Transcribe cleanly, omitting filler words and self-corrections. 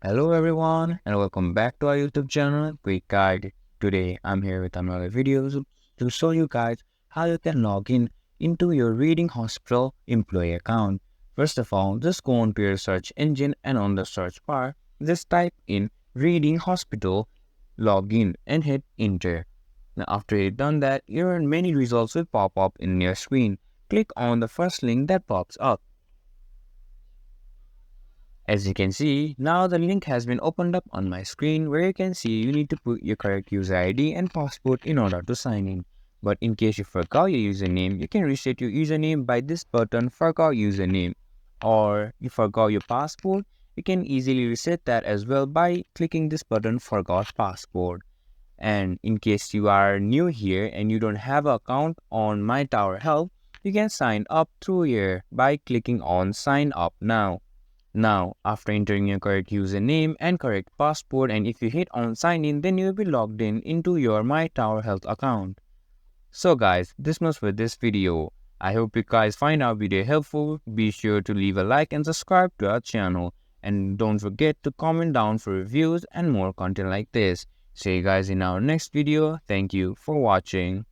Hello everyone and welcome back to our YouTube channel Quick Guide. Today I'm here with another video to show you guys how you can log in into your Reading Hospital employee account. First of all, just go onto your search engine and on the search bar, just type in Reading Hospital login and hit enter. Now after you've done that, your many results will pop up in your screen. Click on the first link that pops up. As you can see, now the link has been opened up on my screen where you can see you need to put your correct user ID and password in order to sign in. But in case you forgot your username, you can reset your username by this button forgot username. Or you forgot your password, you can easily reset that as well by clicking this button forgot password. And in case you are new here and you don't have an account on Mytower Health, you can sign up through here by clicking on sign up now. Now, after entering your correct username and correct password, and if you hit on sign in, then you'll be logged in into your MyTower Health account. So guys, this much for this video. I hope you guys find our video helpful. Be sure to leave a like and subscribe to our channel. And don't forget to comment down for reviews and more content like this. See you guys in our next video. Thank you for watching.